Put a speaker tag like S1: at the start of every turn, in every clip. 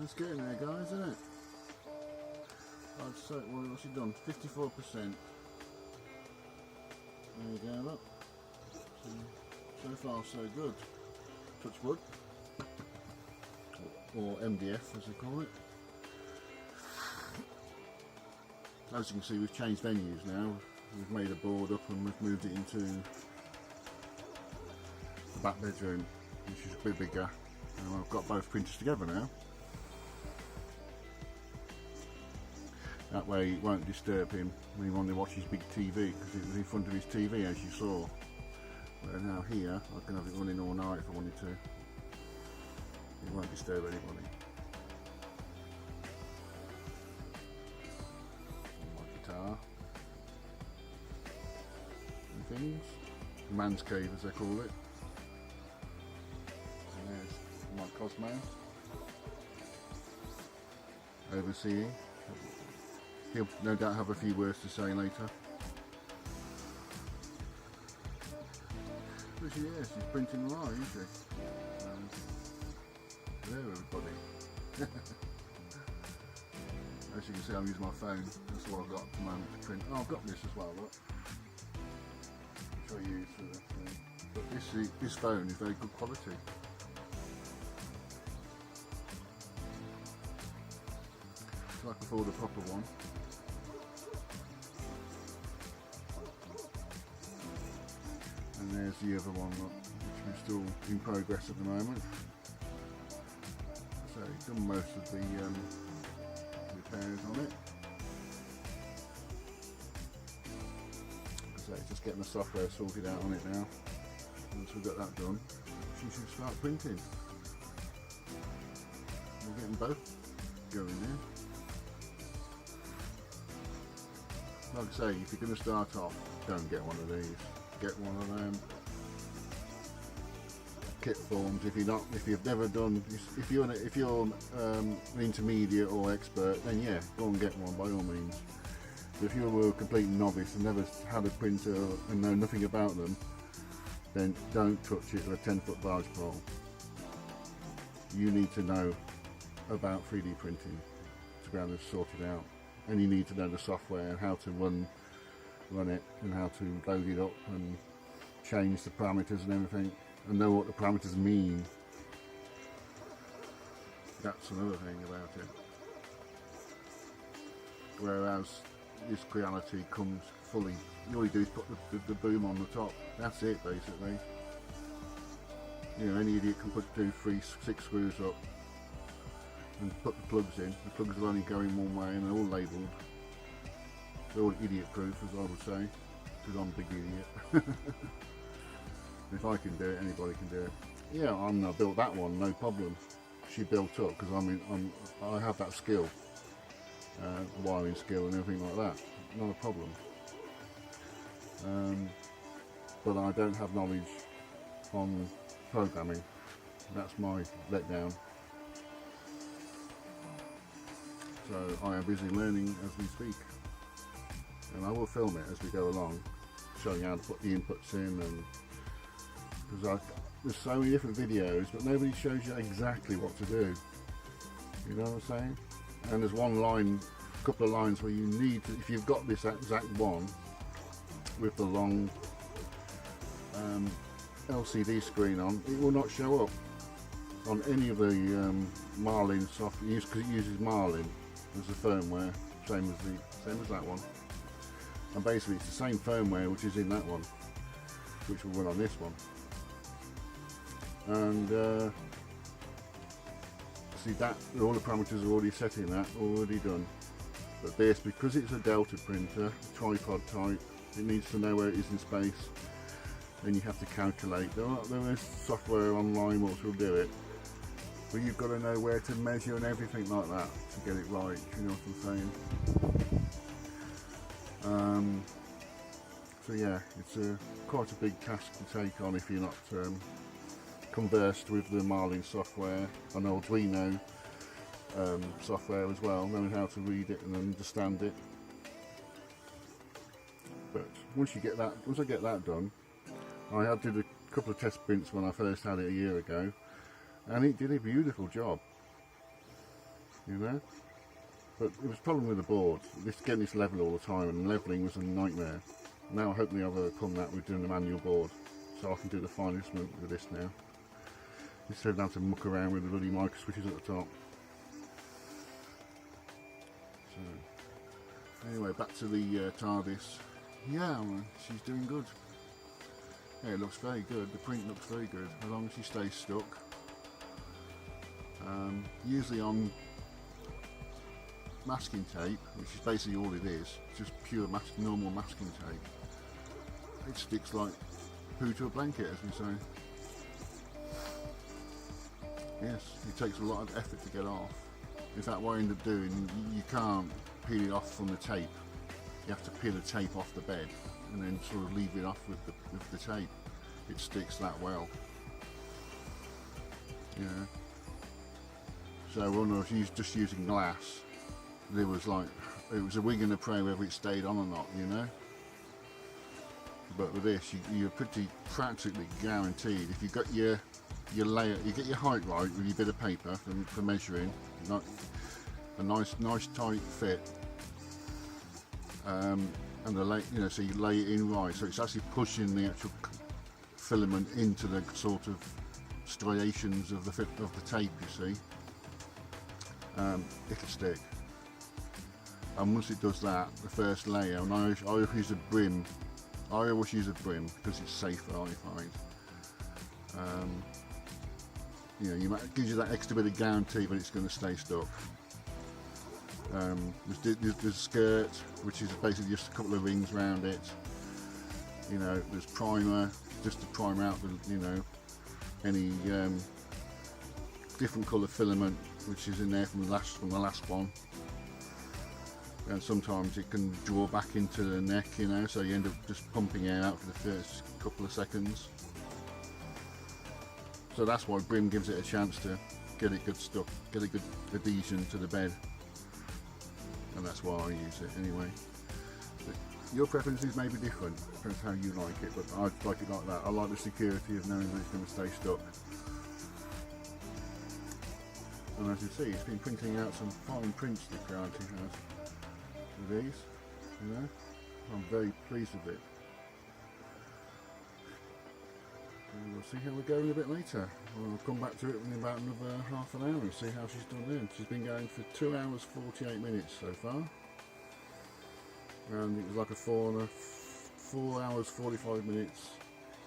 S1: It's getting there, guys, isn't it? I'd say, well, what's he done? 54%. There you go, look. So far, so good. Touch wood. Or MDF, as they call it. As you can see, we've changed venues now. We've made a board up and we've moved it into the back bedroom, which is a bit bigger. And I've got both printers together now. That way it won't disturb him when he wants to watch his big TV, because it was in front of his TV, as you saw. But now here, I can have it running all night if I wanted to. It won't disturb anybody. My guitar. And things. Man's cave, as they call it. And there's my Cosmo. Overseeing. He'll no doubt have a few words to say later. But she is, she's printing live, isn't she? There, everybody. As you can see, I'm using my phone. That's what I've got at the moment to print. Oh, I've got this as well, look. Which I use for the thing. But this phone is very good quality. So I can afford a proper one. And there's the other one, look, which is still in progress at the moment. So he's done most of the repairs on it. So it's just getting the software sorted out on it now. Once we've got that done, she should start printing. We're getting both going there. Like I say, if you're going to start off, don't get one of these. Get one of them kit forms. If you've never done, if you're an intermediate or expert, then yeah, go and get one by all means. But if you're a complete novice and never had a printer and know nothing about them, then don't touch it with a 10-foot barge pole. You need to know about 3D printing to be able to sort it out, and you need to know the software and how to run it and how to load it up and change the parameters and everything, and know what the parameters mean. That's another thing about it. Whereas this creality comes fully, all you do is put the boom on the top. That's it basically. You know, any idiot can do 6 screws up and put the plugs in. The plugs are only going one way and they're all labelled. They're all idiot proof, as I would say, because I'm a big idiot. If I can do it, anybody can do it. Yeah, I built that one, no problem. She built up because I have that skill, wiring skill and everything like that. Not a problem. But I don't have knowledge on programming. That's my letdown. So I am busy learning as we speak. And I will film it as we go along, showing how to put the inputs in, and because there's so many different videos, but nobody shows you exactly what to do. You know what I'm saying? And there's one line, a couple of lines where you need to, if you've got this exact one with the long LCD screen on, it will not show up on any of the Marlin software, because it uses Marlin as the firmware, same as that one. And basically it's the same firmware which is in that one, which will run on this one. And see that all the parameters are already set in that, already done. But this, because it's a Delta printer, tripod type, it needs to know where it is in space. Then you have to calculate. There is software online which will do it, but you've got to know where to measure and everything like that to get it right. You know what I'm saying? So yeah, it's quite a big task to take on if you're not conversed with the Marlin software and Arduino software as well, knowing how to read it and understand it. But once I get that done, I did a couple of test prints when I first had it a year ago, and it did a beautiful job. you know. But it was a problem with the board, getting this level all the time, and levelling was a nightmare. Now hopefully I've overcome that with doing the manual board, so I can do the fine adjustment with this now, instead of having to muck around with the bloody micro switches at the top. So anyway, back to the TARDIS. Yeah, she's doing good. Yeah, it looks very good. The print looks very good, as long as she stays stuck. Usually on masking tape, which is basically all it is, just pure normal masking tape, it sticks like poo to a blanket, as we say. Yes, it takes a lot of effort to get off. In fact, what I end up doing, you can't peel it off from the tape. You have to peel the tape off the bed and then sort of leave it off with the tape. It sticks that well. Yeah. So when I was just using glass, there was like, it was a wing and a prayer whether it stayed on or not, you know. But with this, you're pretty practically guaranteed. If you've got your layer, you get your height right with your bit of paper for measuring, not a nice tight fit, and so you lay it in right, so it's actually pushing the actual filament into the sort of striations of the tape. You see, it'll stick. And once it does that, the first layer, and I always use a brim. I always use a brim because it's safer, I find. It gives you that extra bit of guarantee that it's going to stay stuck. There's a skirt, which is basically just a couple of rings around it. You know, there's primer, just to prime out any different colour filament which is in there from the last one. And sometimes it can draw back into the neck, you know, so you end up just pumping air out for the first couple of seconds. So that's why brim gives it a chance to get it good stuck, get a good adhesion to the bed. And that's why I use it anyway. But your preferences may be different, depends how you like it, but I like it like that. I like the security of knowing that it's going to stay stuck. And as you see, it's been printing out some fine prints, the creality has. With these, you know, I'm very pleased with it. And we'll see how we're going a bit later. We'll come back to it in about another half an hour and see how she's done then. She's been going for 2 hours 48 minutes so far, and it was like a 4 hours 45 minutes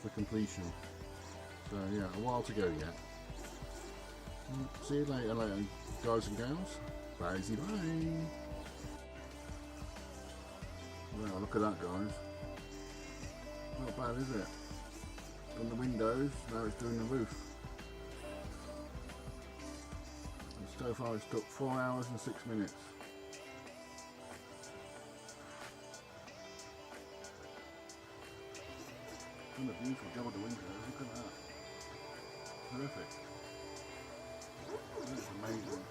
S1: for completion. So yeah, a while to go yet. See you later, guys and gals. Bye bye. Well, look at that, guys. Not bad, is it? Done the windows, now it's doing the roof. And so far it's took 4 hours and 6 minutes. Done a beautiful job of the windows, look at that. Perfect. That's amazing.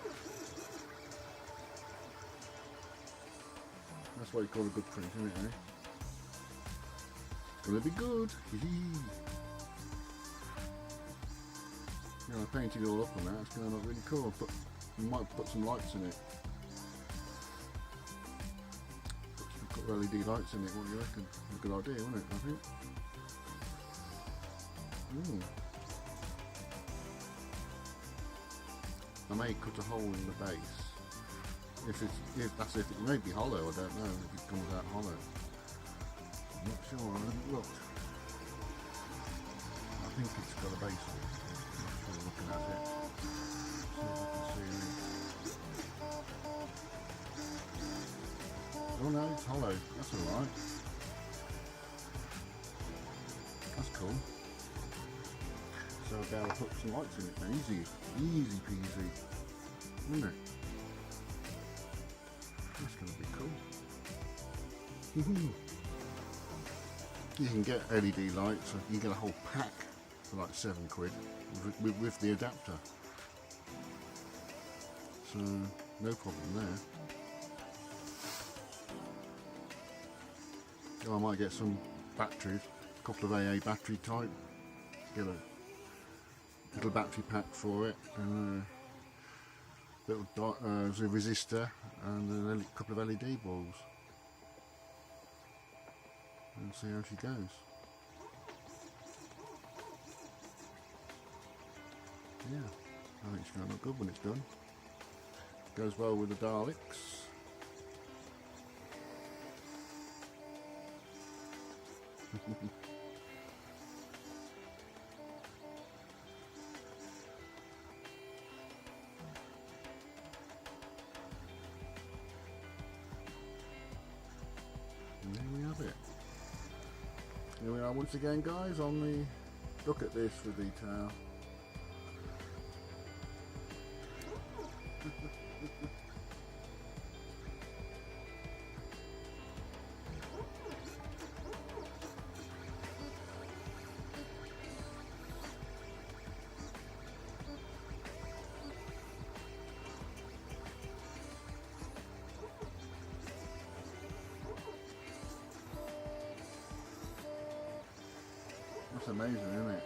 S1: That's what you call a good print, isn't it, eh? It's gonna be good. Yeah, I painted it all up on that. It's gonna look really cool. But you might put some lights in it. Put LED lights in it. What do you reckon? A good idea, wouldn't it? I think. I may cut a hole in the base. If it may be hollow, I don't know if it comes out hollow. I'm not sure, I haven't looked. I think it's got a base on it. I'm not sure looking at it. See if I can see it. Oh no, it's hollow. That's alright. That's cool. So I'll be able to put some lights in it then. Easy peasy. Isn't it? That's going to be cool. You can get LED lights, you can get a whole pack for like £7 with the adapter. So, no problem there. Oh, I might get some batteries, a couple of AA battery type, get a little battery pack for it, and little there's a resistor and a couple of LED balls, and see how she goes. Yeah, I think it's going to look good when it's done. Goes well with the Daleks. And there we have it. Here we are once again, guys, on the look at this for detail. That's amazing, isn't it?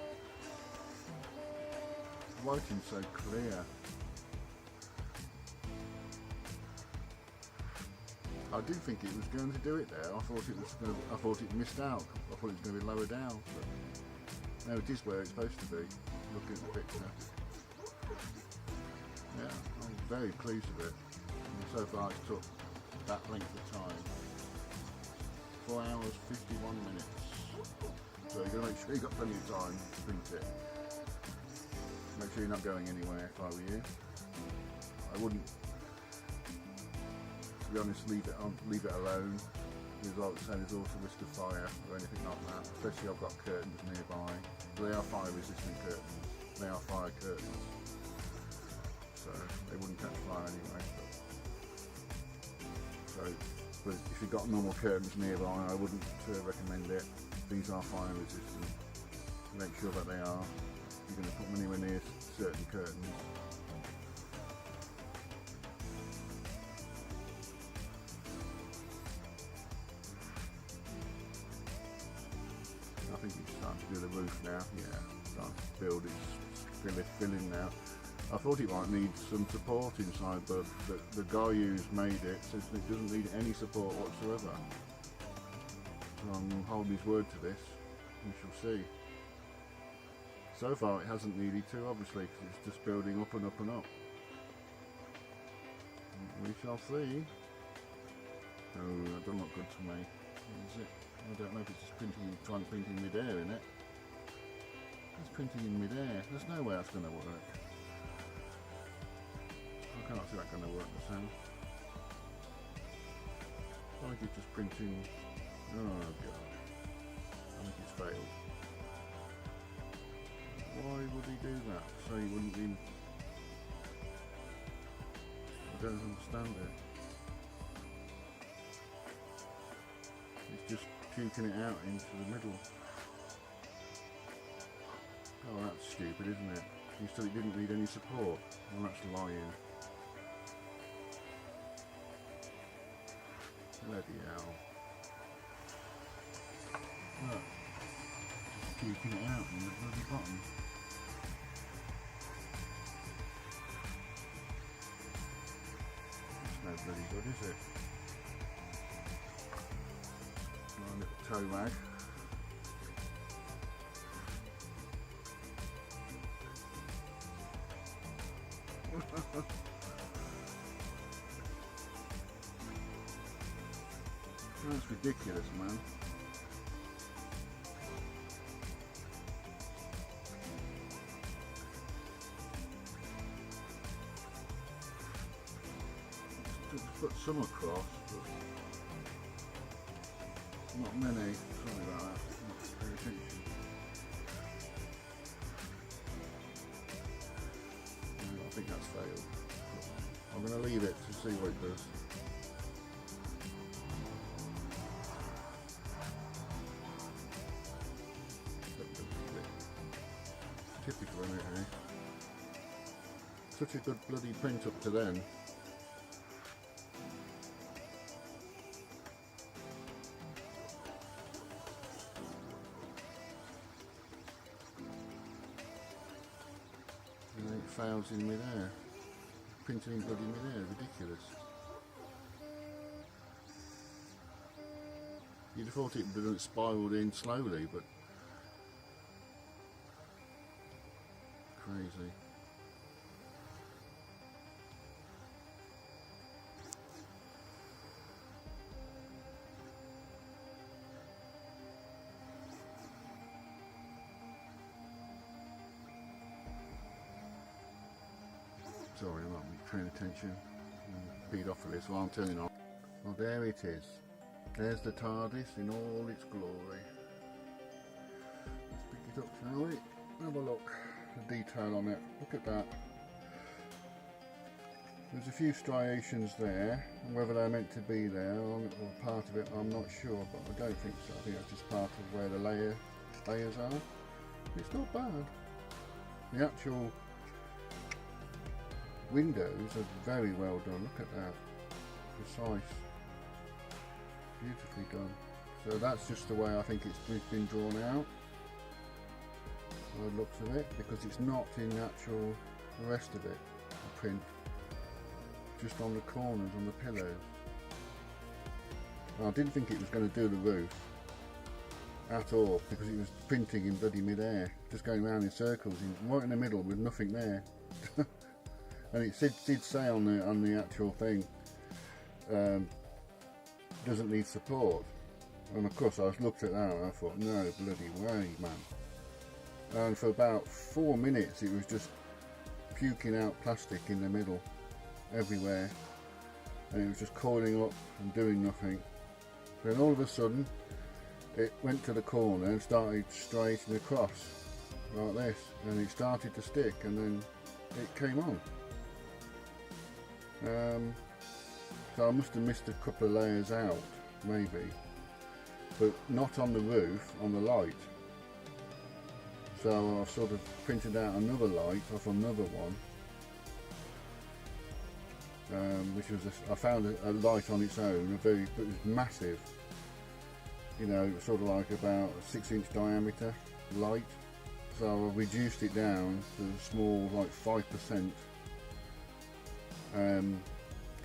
S1: The lighting's so clear. I do think it was going to do it there. I thought it missed out. I thought it was going to be lower down. But no, it is where it's supposed to be. Looking at the picture. Yeah, I'm very pleased with it. And so far it's took that length of time. 4 hours 51 minutes. So you've got to make sure you've got plenty of time to print it. Make sure you're not going anywhere if I were you. I wouldn't, to be honest, leave it alone. There's like there's also risk of fire or anything like that. Especially I've got curtains nearby. They are fire resistant curtains. They are fire curtains. So they wouldn't catch fire anyway. But if you've got normal curtains nearby, I wouldn't recommend it. These are fire resistant. Make sure that they are. You're going to put them anywhere near certain curtains. I think it's starting to do the roof now. Yeah, starting to build. It's filling now. I thought it might need some support inside, but the guy who's made it says it doesn't need any support whatsoever. So I'm holding his word to this. We shall see. So far it hasn't needed to, obviously, because it's just building up and up and up. We shall see. Oh, that doesn't look good to me. Is it? I don't know if it's just trying to print in mid-air, in it. It's printing in mid-air. There's no way that's going to work. I can't see that going to work the same. I think it's just printing. Oh god. I think it's failed. Why would he do that? So he wouldn't be. I don't understand it. He's just puking it out into the middle. Oh, that's stupid, isn't it? He said it didn't need any support. Well, that's lying. Bloody hell. Look. Just puking it out in the bloody bottom. That's no bloody good, is it? My little toe rag. That's ridiculous, man. Just put some across, but not many. Sorry about that. Not pay attention. I think that's failed. I'm going to leave it to see what it does. Typical, isn't it, eh? Such a good bloody print up to then. And then it fails in mid-air. printing in bloody midair, ridiculous. You'd have thought it would have spiralled in slowly, but crazy. Sorry, I'm not paying attention. Beat off of this while I'm turning on. Well, there it is. There's the TARDIS in all its glory. Let's pick it up, shall we? Have a look. The detail on it. Look at that. There's a few striations there, and whether they're meant to be there or part of it, I'm not sure, but I don't think so. I think that's just part of where the layers are. It's not bad. The actual windows are very well done. Look at that. Precise. Beautifully done. So that's just the way I think it's been drawn out, by the looks of it, because it's not in actual the rest of it, the print, just on the corners, on the pillows. I didn't think it was going to do the roof at all, because it was printing in bloody mid-air, just going around in circles, right in the middle with nothing there. And it did say on the actual thing, doesn't need support, and of course I looked at that and I thought, no bloody way, man. And for about 4 minutes it was just puking out plastic in the middle everywhere, and it was just coiling up and doing nothing. Then all of a sudden it went to the corner and started striating across like this, and it started to stick, and then it came on. So I must have missed a couple of layers out, maybe, but not on the roof, on the light. So I've sort of printed out another light off another one, which was I found a light on its own, but it was massive. You know, sort of like about a 6-inch diameter light. So I reduced it down to a small, like 5%.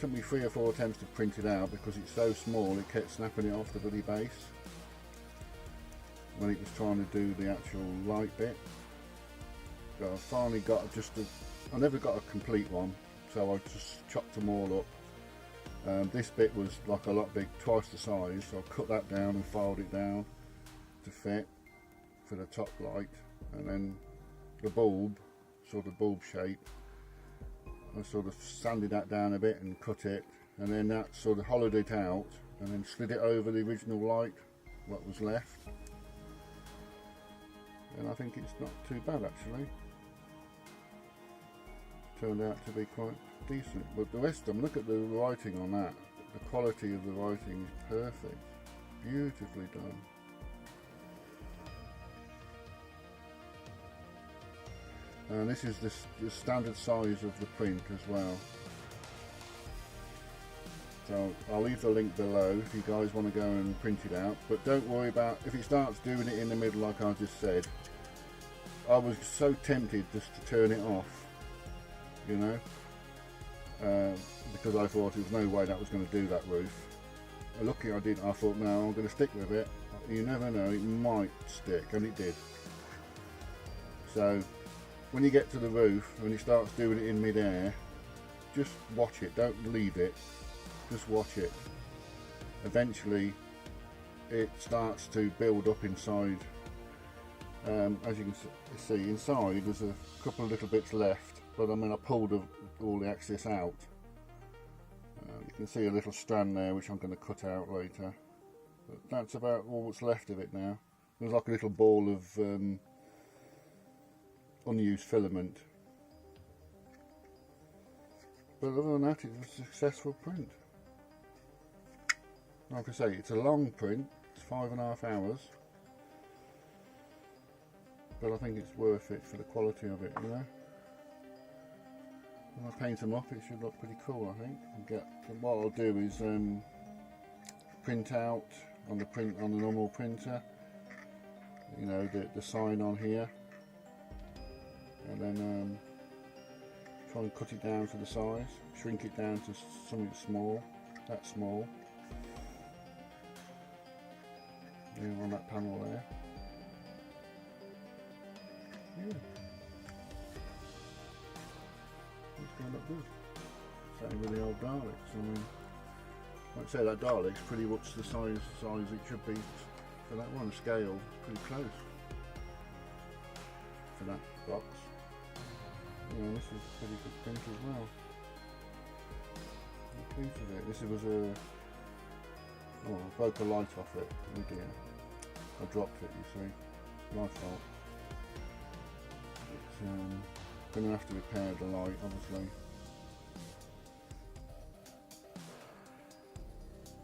S1: Took me 3 or 4 attempts to print it out because it's so small it kept snapping it off the bloody base when it was trying to do the actual light bit. So I finally got I never got a complete one, so I just chopped them all up. This bit was like a lot big, twice the size, so I cut that down and filed it down to fit for the top light, and then the bulb, sort of bulb shape, I sort of sanded that down a bit and cut it, and then that sort of hollowed it out and then slid it over the original light, what was left. And I think it's not too bad actually. Turned out to be quite decent. But the rest of them, look at the writing on that. The quality of the writing is perfect. Beautifully done. And this is the standard size of the print as well. So I'll leave the link below if you guys want to go and print it out. But don't worry about if it starts doing it in the middle like I just said. I was so tempted just to turn it off, you know, because I thought there was no way that was going to do that roof. Lucky I didn't. I thought, no, I'm going to stick with it. You never know, it might stick, and it did. So when you get to the roof, when it starts doing it in mid-air, just watch it, don't leave it, just watch it. Eventually it starts to build up inside. As you can see, inside there's a couple of little bits left, but I mean I pulled all the excess out. You can see a little strand there which I'm going to cut out later, but that's about all that's left of it now. There's like a little ball of unused filament, but other than that it was a successful print. Like I say, it's a long print, it's 5.5 hours, but I think it's worth it for the quality of it, you know. When I paint them up it should look pretty cool, I think. What I'll do is print out on the normal printer, you know, the sign on here, and then Try and cut it down to the size, shrink it down to something small, that small. Yeah, on that panel there. Yeah. It's going to look good. Same with the old Daleks. I mean, like I say, that Dalek's pretty much the size it should be for that one. Scale, pretty close for that box. You know, this is a pretty good print as well. I'm pleased with it. This was a... oh, I broke a light off it. Oh dear. I dropped it, you see. My fault. It's going to have to repair the light, obviously.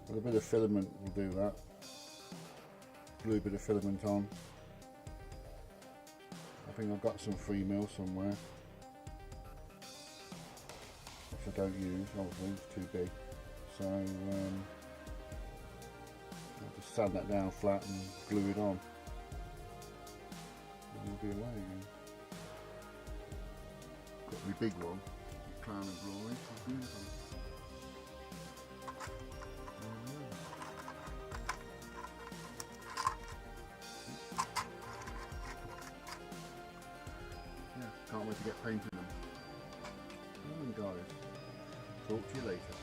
S1: But a bit of filament will do that. Glue a bit of filament on. I think I've got some 3mm somewhere. Which I don't use, obviously, it's too big. So, I'll just sand that down flat and glue it on. And we'll be away again. Got my big one, the Crown of Glory, it's beautiful. Yeah, can't wait to get painting them. Alright guys, talk to you later.